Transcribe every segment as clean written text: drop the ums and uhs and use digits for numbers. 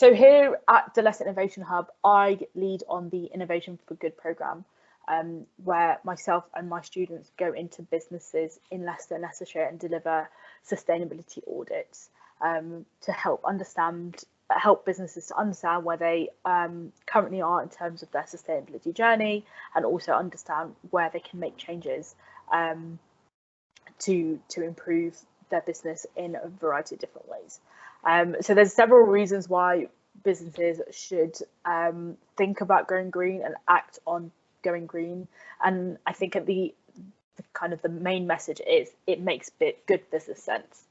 So here at the Leicester Innovation Hub, I lead on the Innovation for Good programme, where myself and my students go into businesses in Leicester and Leicestershire and deliver sustainability audits to help businesses to understand where they currently are in terms of their sustainability journey, and also understand where they can make changes to improve their business in a variety of different ways. So there's several reasons why businesses should think about going green and act on going green. And I think at the main message is it makes good business sense.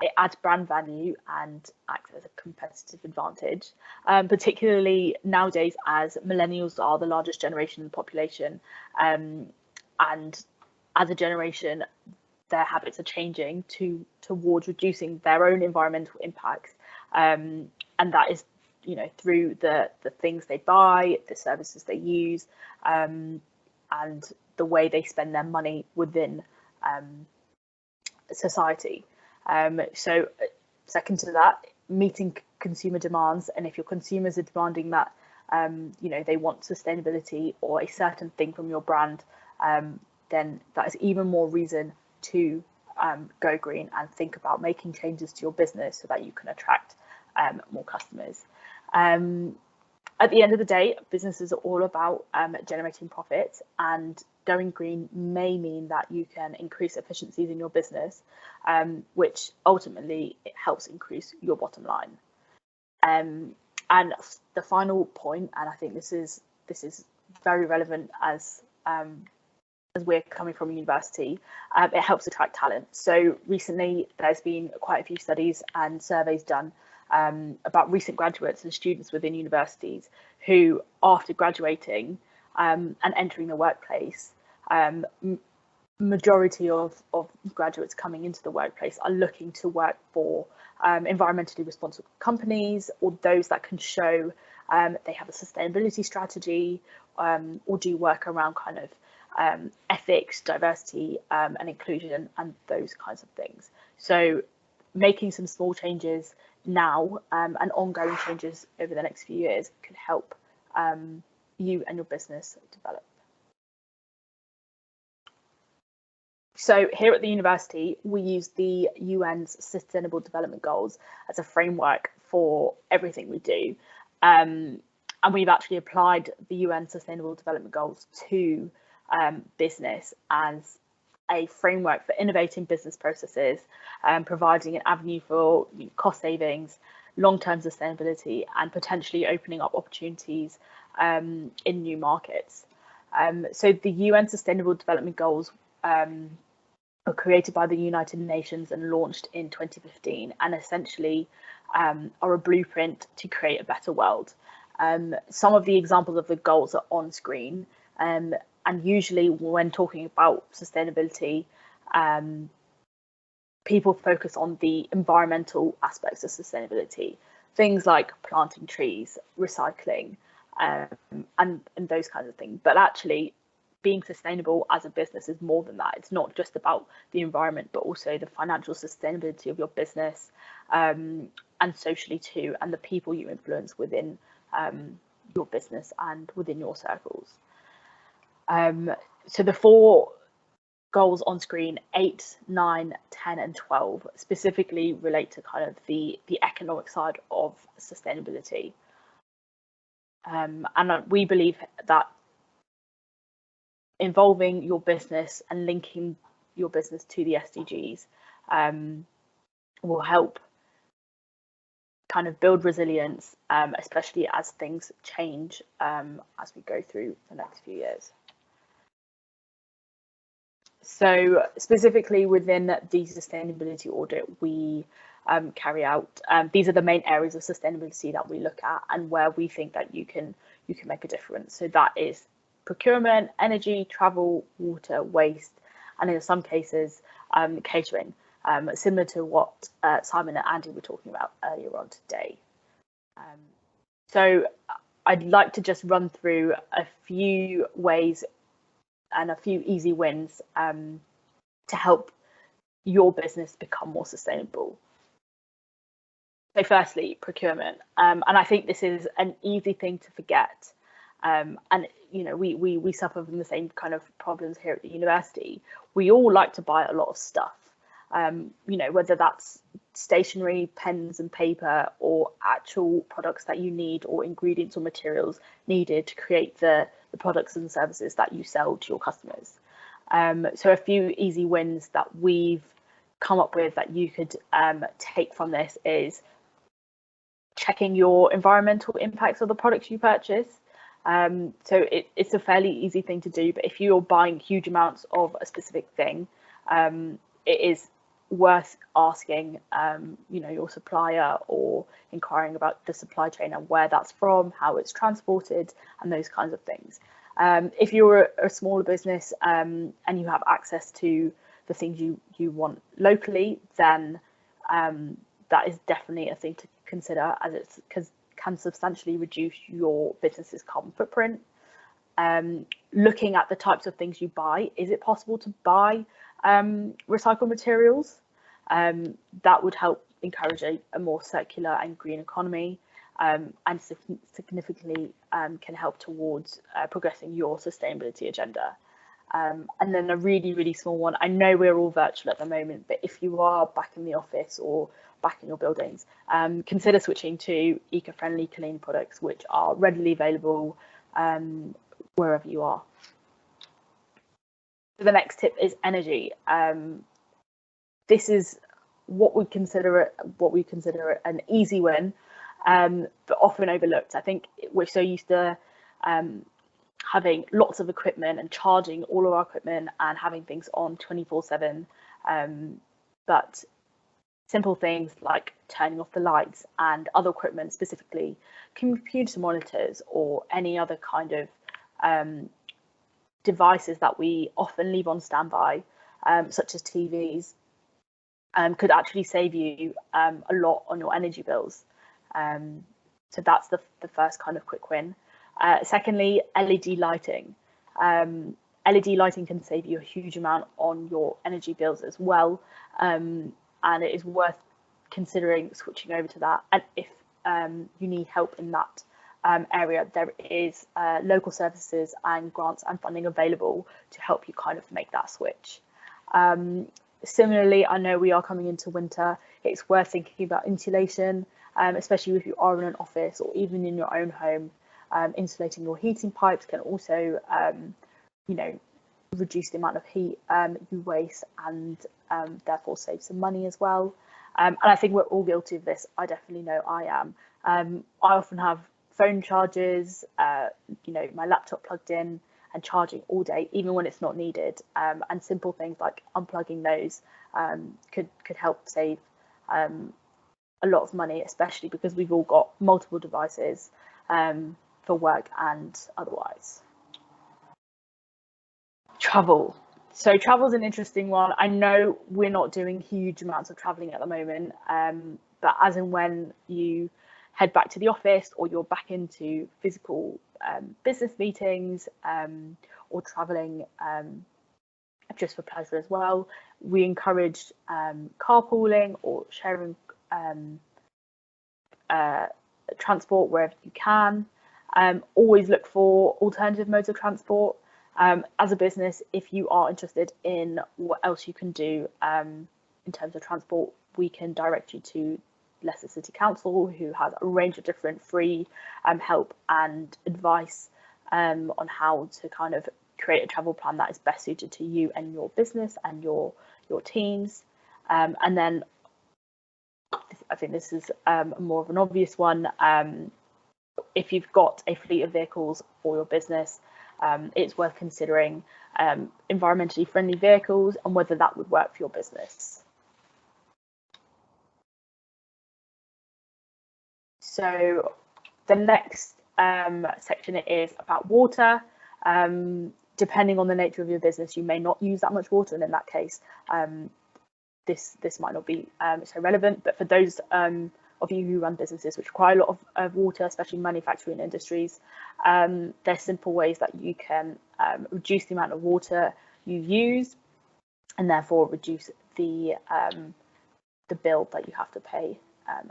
It adds brand value and acts as a competitive advantage, particularly nowadays as millennials are the largest generation in the population. And as a generation, their habits are changing towards reducing their own environmental impacts, and that is, through the things they buy, the services they use, and the way they spend their money within society. So second to that, meeting consumer demands, and if your consumers are demanding that they want sustainability or a certain thing from your brand, then that is even more reason to go green and think about making changes to your business so that you can attract more customers. At the end of the day, businesses are all about generating profits, and going green may mean that you can increase efficiencies in your business, which ultimately it helps increase your bottom line. And the final point, and I think this is very relevant as we're coming from university, it helps attract talent. So recently there's been quite a few studies and surveys done about recent graduates and students within universities who, after graduating and entering the workplace, majority of graduates coming into the workplace are looking to work for environmentally responsible companies, or those that can show they have a sustainability strategy, or do work around ethics, diversity, and inclusion, and those kinds of things. So making some small changes now and ongoing changes over the next few years can help you and your business develop. So here at the university, we use the UN's Sustainable Development Goals as a framework for everything we do. And we've actually applied the UN Sustainable Development Goals to business as a framework for innovating business processes, providing an avenue for cost savings, long-term sustainability, and potentially opening up opportunities in new markets. So the UN Sustainable Development Goals were created by the United Nations and launched in 2015, and essentially are a blueprint to create a better world. Some of the examples of the goals are on screen, and usually when talking about sustainability, people focus on the environmental aspects of sustainability, things like planting trees, recycling, and those kinds of things. But actually, being sustainable as a business is more than that. It's not just about the environment, but also the financial sustainability of your business, and socially too, and the people you influence within your business and within your circles. So the 4 goals on screen, 8, 9, 10, and 12, specifically relate to the economic side of sustainability. And we believe that involving your business and linking your business to the SDGs will help build resilience, especially as things change as we go through the next few years. So specifically within the sustainability audit we carry out, these are the main areas of sustainability that we look at and where we think that you can make a difference. So that is procurement, energy, travel, water, waste, and in some cases catering, similar to what Simon and Andy were talking about earlier on today. So I'd like to just run through a few ways and a few easy wins to help your business become more sustainable. So firstly, procurement. And I think this is an easy thing to forget. And we suffer from the same kind of problems here at the university. We all like to buy a lot of stuff. Whether that's stationery, pens and paper, or actual products that you need, or ingredients or materials needed to create the products and services that you sell to your customers. So a few easy wins that we've come up with that you could take from this is checking your environmental impacts of the products you purchase. So it's a fairly easy thing to do, but if you're buying huge amounts of a specific thing, it is worth asking your supplier, or inquiring about the supply chain and where that's from, how it's transported, and those kinds of things. If you're a smaller business and you have access to the things you want locally, then that is definitely a thing to consider, as it can substantially reduce your business's carbon footprint. Looking at the types of things you buy, is it possible to buy recycled materials? That would help encourage a more circular and green economy, and significantly can help towards progressing your sustainability agenda. And then a really, really small one. I know we're all virtual at the moment, but if you are back in the office or back in your buildings, consider switching to eco-friendly clean products, which are readily available wherever you are. So the next tip is energy. This is what we consider an easy win, but often overlooked. I think we're so used to having lots of equipment and charging all of our equipment and having things on 24/7, but simple things like turning off the lights and other equipment, specifically computer monitors or any other kind of devices that we often leave on standby, such as TVs, could actually save you a lot on your energy bills. So that's the first kind of quick win. Secondly, LED lighting. LED lighting can save you a huge amount on your energy bills as well, and it is worth considering switching over to that. And if you need help in that area, there is local services and grants and funding available to help you kind of make that switch. Similarly, I know we are coming into winter. It's worth thinking about insulation, especially if you are in an office or even in your own home. Insulating your heating pipes can also, reduce the amount of heat you waste, and therefore save some money as well. And I think we're all guilty of this. I definitely know I am. I often have phone chargers, my laptop plugged in and charging all day, even when it's not needed. And simple things like unplugging those could help save a lot of money, especially because we've all got multiple devices for work and otherwise. Travel. So travel is an interesting one. I know we're not doing huge amounts of traveling at the moment, but as and when you head back to the office or you're back into physical business meetings, or traveling just for pleasure as well, we encourage carpooling or sharing transport wherever you can. Always look for alternative modes of transport. As a business, if you are interested in what else you can do in terms of transport, we can direct you to Leicester City Council, who has a range of different free help and advice on how to kind of create a travel plan that is best suited to you and your business and your teams. And then I think this is more of an obvious one. If you've got a fleet of vehicles for your business, it's worth considering environmentally friendly vehicles and whether that would work for your business. So the next section is about water. Depending on the nature of your business, you may not use that much water, and in that case, this might not be so relevant. But for those of you who run businesses which require a lot of water, especially manufacturing industries, there's simple ways that you can reduce the amount of water you use, and therefore reduce the bill that you have to pay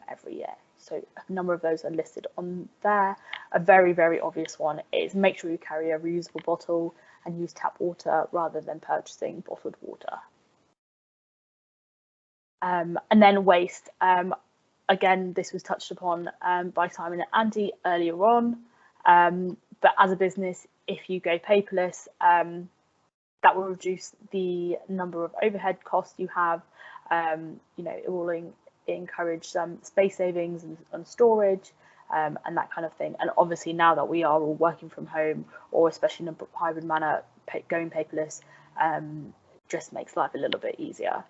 every year. So a number of those are listed on there. A very, very obvious one is make sure you carry a reusable bottle and use tap water rather than purchasing bottled water. And then waste. Again, this was touched upon by Simon and Andy earlier on. But as a business, if you go paperless, that will reduce the number of overhead costs you have. You know, it will encourage some space savings and storage and that kind of thing. And obviously now that we are all working from home, or especially in a hybrid manner, going paperless just makes life a little bit easier.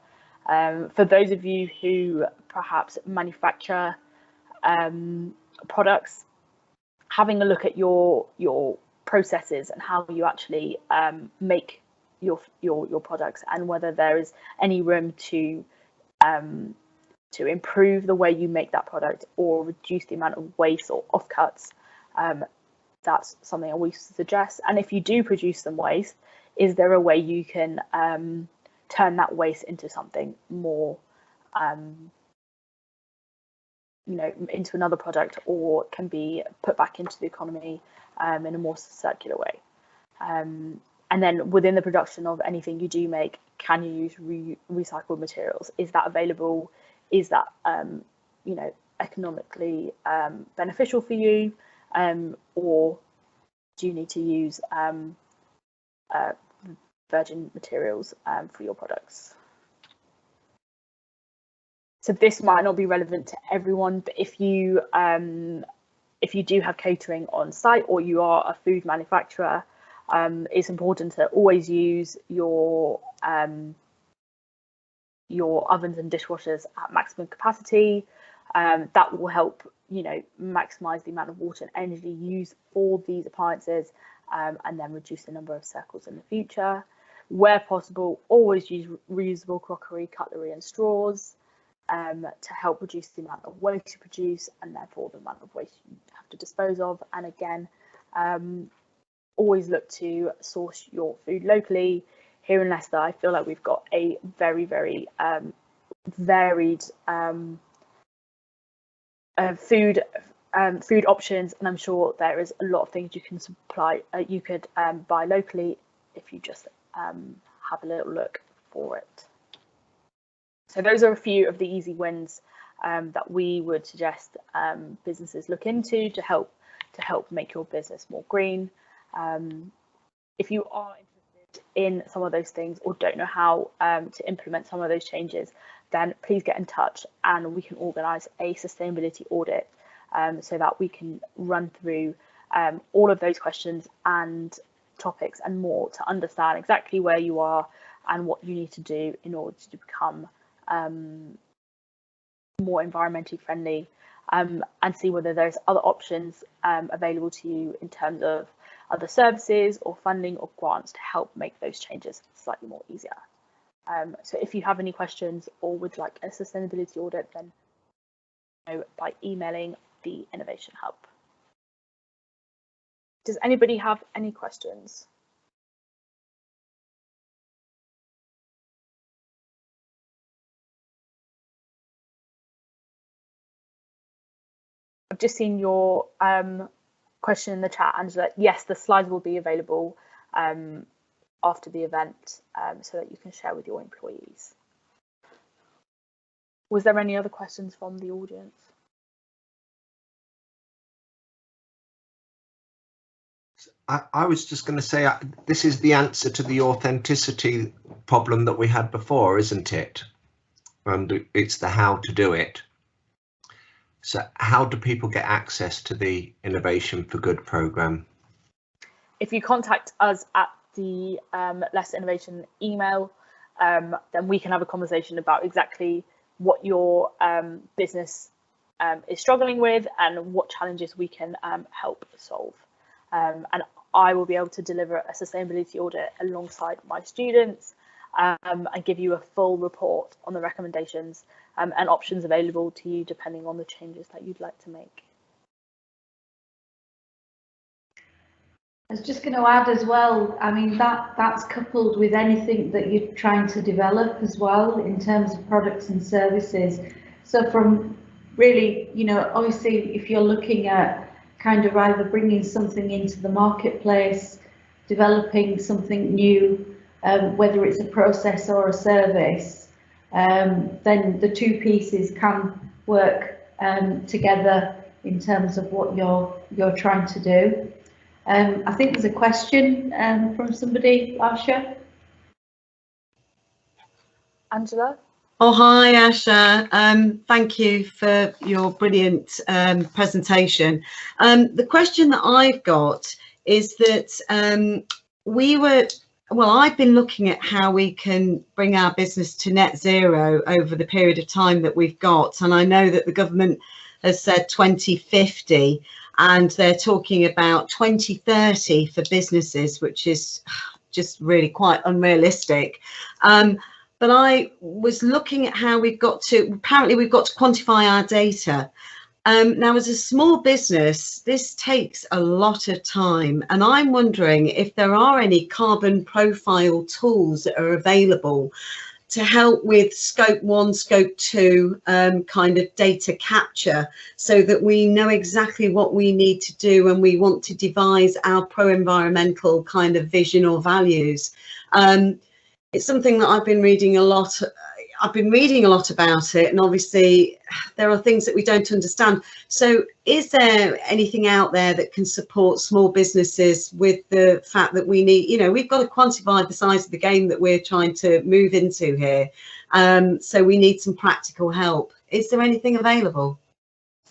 For those of you who perhaps manufacture products, having a look at your processes and how you actually make your products, and whether there is any room to improve the way you make that product or reduce the amount of waste or offcuts, that's something I always suggest. And if you do produce some waste, is there a way you can turn that waste into something more, you know, into another product, or can be put back into the economy in a more circular way. And then within the production of anything you do make, can you use recycled materials? Is that available? Is that you know, economically beneficial for you, or do you need to use virgin materials for your products? So this might not be relevant to everyone, but if you do have catering on site, or you are a food manufacturer, it's important to always use your ovens and dishwashers at maximum capacity. That will help, you know, maximize the amount of water and energy used for these appliances, and then reduce the number of circles in the future. Where possible, always use reusable crockery, cutlery and straws to help reduce the amount of waste you produce, and therefore the amount of waste you have to dispose of. And again, always look to source your food locally. Here in Leicester, I feel like we've got a very, very varied food options, and I'm sure there is a lot of things you can supply. You could buy locally if you just have a little look for it. So those are a few of the easy wins that we would suggest businesses look into to help make your business more green. If you are interested in some of those things, or don't know how to implement some of those changes, then please get in touch and we can organise a sustainability audit so that we can run through all of those questions and topics and more to understand exactly where you are and what you need to do in order to become more environmentally friendly, and see whether there's other options available to you in terms of other services or funding or grants to help make those changes slightly more easier. So if you have any questions or would like a sustainability audit, then by emailing the Innovation Hub. Does anybody have any questions? I've just seen your question in the chat, Angela. Yes, the slides will be available after the event so that you can share with your employees. Was there any other questions from the audience? I was just going to say, this is the answer to the authenticity problem that we had before, isn't it? And it's the how to do it. So how do people get access to the Innovation for Good programme? If you contact us at the Leicester Innovation email, then we can have a conversation about exactly what your business is struggling with and what challenges we can help solve. And I will be able to deliver a sustainability audit alongside my students and give you a full report on the recommendations and options available to you depending on the changes that you'd like to make. I was just going to add as well, I mean, that's coupled with anything that you're trying to develop as well in terms of products and services. So from really, you know, obviously if you're looking at kind of either bringing something into the marketplace, developing something new, whether it's a process or a service, then the two pieces can work together in terms of what you're trying to do. I think there's a question from somebody, Asha. Angela? Oh, hi, Asha. Thank you for your brilliant presentation. The question that I've got is that I've been looking at how we can bring our business to net zero over the period of time that we've got. And I know that the government has said 2050, and they're talking about 2030 for businesses, which is just really quite unrealistic. But I was looking at how apparently we've got to quantify our data. Now, as a small business, this takes a lot of time, and I'm wondering if there are any carbon profile tools that are available to help with scope 1, scope 2 kind of data capture, so that we know exactly what we need to do when we want to devise our pro-environmental kind of vision or values. It's something that I've been reading a lot. I've been reading a lot about it, and obviously there are things that we don't understand. So is there anything out there that can support small businesses with the fact that we need, you know, we've got to quantify the size of the game that we're trying to move into here. So we need some practical help. Is there anything available?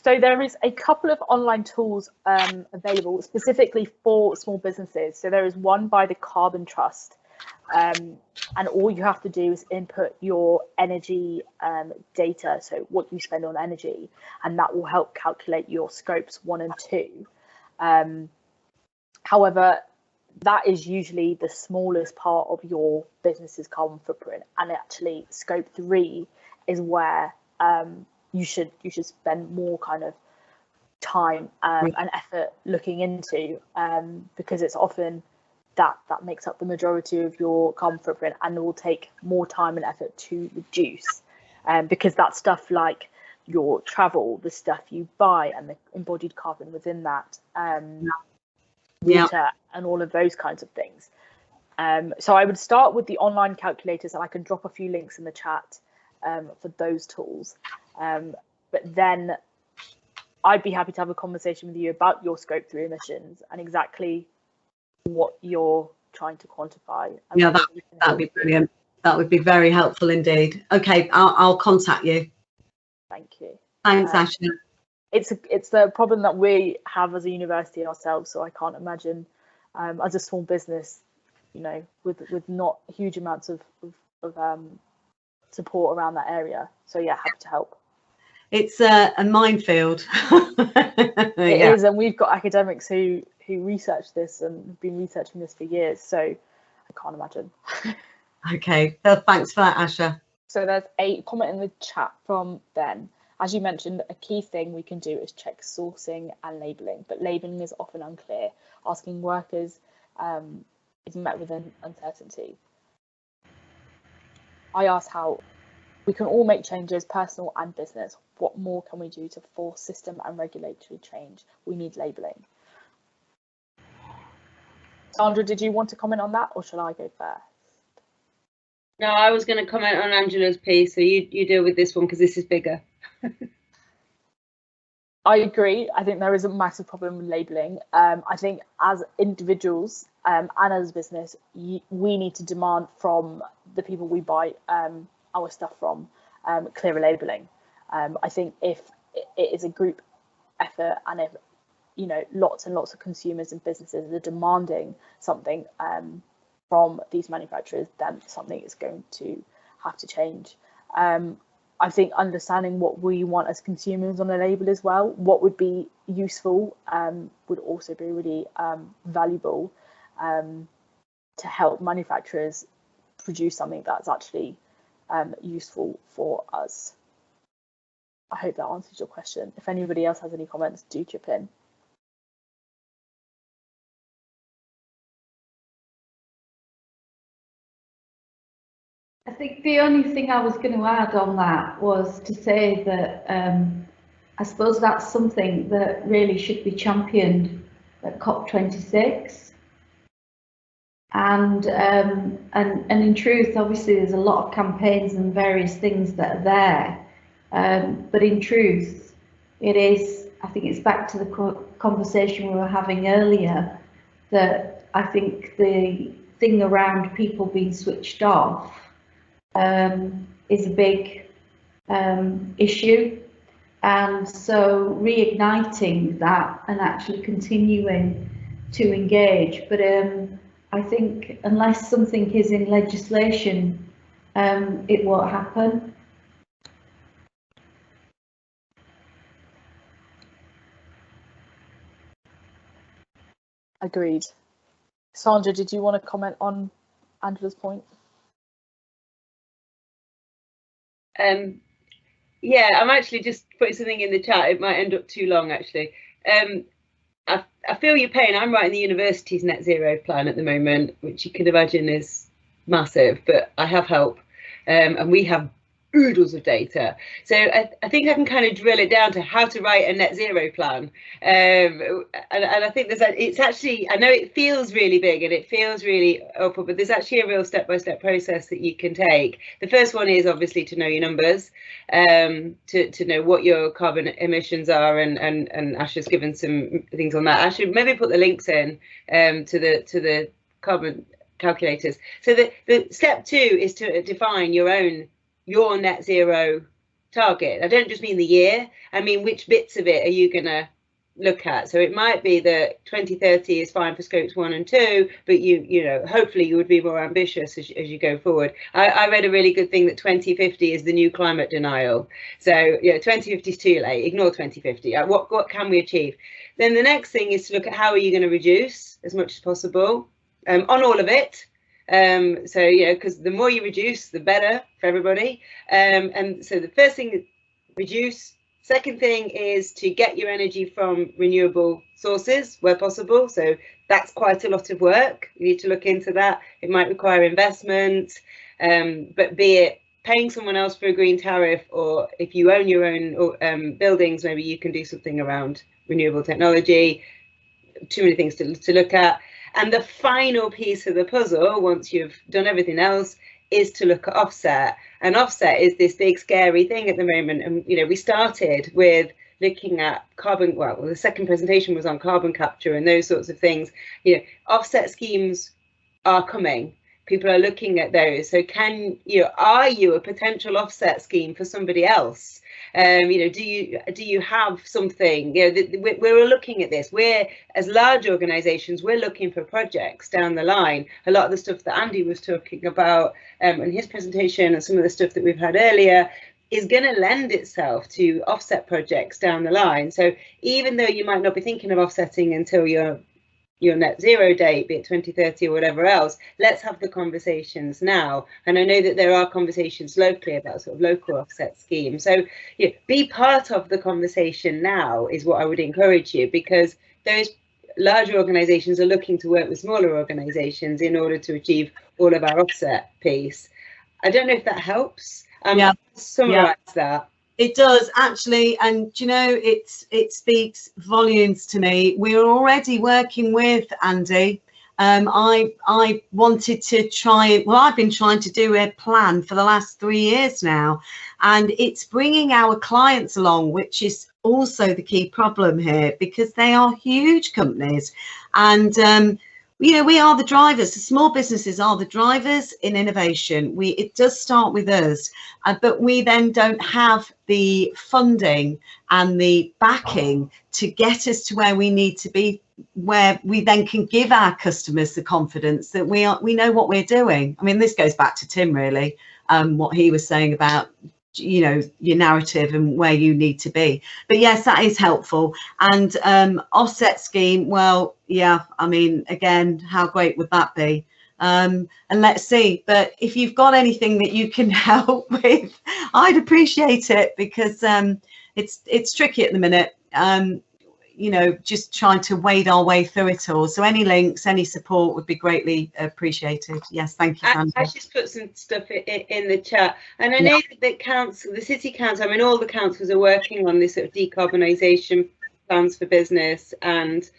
So there is a couple of online tools available specifically for small businesses. So there is one by the Carbon Trust. And all you have to do is input your energy data, so what you spend on energy, and that will help calculate your scopes 1 and 2. However, that is usually the smallest part of your business's carbon footprint, and actually scope 3 is where you should spend more kind of time and effort looking into, because it's often that makes up the majority of your carbon footprint, and it will take more time and effort to reduce, because that's stuff like your travel, the stuff you buy, and the embodied carbon within that, water, and all of those kinds of things. So I would start with the online calculators, and I can drop a few links in the chat for those tools. But then I'd be happy to have a conversation with you about your scope 3 emissions and exactly what you're trying to quantify. Yeah, that'd be brilliant. That would be very helpful indeed. Okay, I'll contact you. Thank you. Thanks, Asha. It's the problem that we have as a university ourselves, so I can't imagine as a small business, you know, with not huge amounts of support around that area. So yeah, happy to help. It's a minefield. It is, and we've got academics who research this and have been researching this for years, so I can't imagine. Okay, well, thanks for that, Asha. So there's a comment in the chat from Ben. As you mentioned, a key thing we can do is check sourcing and labelling, but labelling is often unclear. Asking workers is met with an uncertainty. I asked how we can all make changes, personal and business. What more can we do to force system and regulatory change? We need labelling. Sandra, did you want to comment on that, or shall I go first? No, I was going to comment on Angela's piece, so you deal with this one because this is bigger. I agree. I think there is a massive problem with labelling. I think as individuals and as a business, we need to demand from the people we buy our stuff from clearer labelling. I think if it is a group effort, and if, you know, lots and lots of consumers and businesses are demanding something from these manufacturers, then something is going to have to change. I think understanding what we want as consumers on a label as well, what would be useful, would also be really valuable to help manufacturers produce something that's actually useful for us. I hope that answers your question. If anybody else has any comments, do chip in. I think the only thing I was going to add on that was to say that I suppose that's something that really should be championed at COP26. And in truth, obviously, there's a lot of campaigns and various things that are there. But in truth, it is, I think it's back to the conversation we were having earlier, that I think the thing around people being switched off is a big issue. And so reigniting that and actually continuing to engage. But I think unless something is in legislation, it won't happen. Agreed. Sandra, did you want to comment on Angela's point? Yeah, I'm actually just putting something in the chat. It might end up too long, actually. I feel your pain. I'm writing the university's net zero plan at the moment, which you can imagine is massive, but I have help, and we have oodles of data. So I think I can kind of drill it down to how to write a net zero plan. And I think it's actually, I know it feels really big and it feels really open, but there's actually a real step-by-step process that you can take. The first one is obviously to know your numbers, to know what your carbon emissions are, and Asha's given some things on that. I should maybe put the links in to the carbon calculators. So the step 2 is to define your net zero target. I don't just mean the year, I mean which bits of it are you going to look at. So it might be that 2030 is fine for scopes 1 and 2, but you know, hopefully you would be more ambitious as you go forward. I read a really good thing that 2050 is the new climate denial. So yeah, 2050 is too late, ignore 2050. What can we achieve? Then the next thing is to look at how are you going to reduce as much as possible on all of it. So you know, because the more you reduce, the better for everybody. And so the first thing is reduce. Second thing is to get your energy from renewable sources where possible. So that's quite a lot of work. You need to look into that. It might require investment, but be it paying someone else for a green tariff, or if you own your own buildings, maybe you can do something around renewable technology. Too many things to look at. And the final piece of the puzzle, once you've done everything else, is to look at offset. And offset is this big scary thing at the moment. And you know, we started with looking at carbon, well, the second presentation was on carbon capture and those sorts of things. You know, offset schemes are coming. People are looking at those. So are you a potential offset scheme for somebody else? You know, do you have something? You know, we're looking at this. We're, as large organisations, we're looking for projects down the line. A lot of the stuff that Andy was talking about in his presentation, and some of the stuff that we've had earlier, is going to lend itself to offset projects down the line. So even though you might not be thinking of offsetting until your net zero date, be it 2030 or whatever else, let's have the conversations now. And I know that there are conversations locally about sort of local offset schemes. So you know, be part of the conversation now is what I would encourage you, because those larger organisations are looking to work with smaller organisations in order to achieve all of our offset piece. I don't know if that helps. Summarise that. It does actually, and you know, it speaks volumes to me. We're already working with Andy. I wanted to try, well, I've been trying to do a plan for the last 3 years now, and it's bringing our clients along, which is also the key problem here, because they are huge companies, and you know, we are the drivers. The small businesses are the drivers in innovation. It does start with us, but we then don't have the funding and the backing to get us to where we need to be, where we then can give our customers the confidence that we know what we're doing. I mean, this goes back to Tim really, what he was saying about, you know, your narrative and where you need to be. But yes, that is helpful. And offset scheme, well, yeah, I mean, again, how great would that be? And let's see. But if you've got anything that you can help with, I'd appreciate it, because it's tricky at the minute. you know, just trying to wade our way through it all. So any links, any support would be greatly appreciated. Yes, thank you, Sandra. I just put some stuff in the chat, and I know that the city council, I mean, all the councils are working on this sort of decarbonisation plans for business, and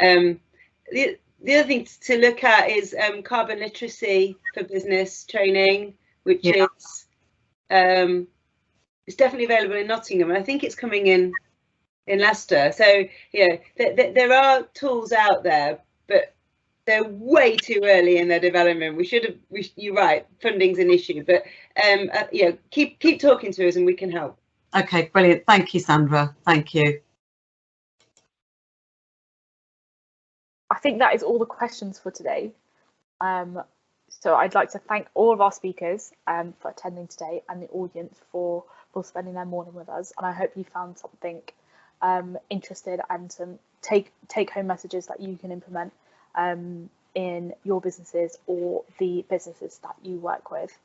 the other thing to look at is carbon literacy for business training, which is it's definitely available in Nottingham, and I think it's coming in Leicester. So yeah, there are tools out there, but they're way too early in their development. You're right, funding's an issue, but yeah, keep talking to us and we can help. Okay, brilliant. Thank you, Sandra. Thank you. I think that is all the questions for today. So I'd like to thank all of our speakers for attending today, and the audience for spending their morning with us. And I hope you found something interested and some take-home messages that you can implement in your businesses or the businesses that you work with.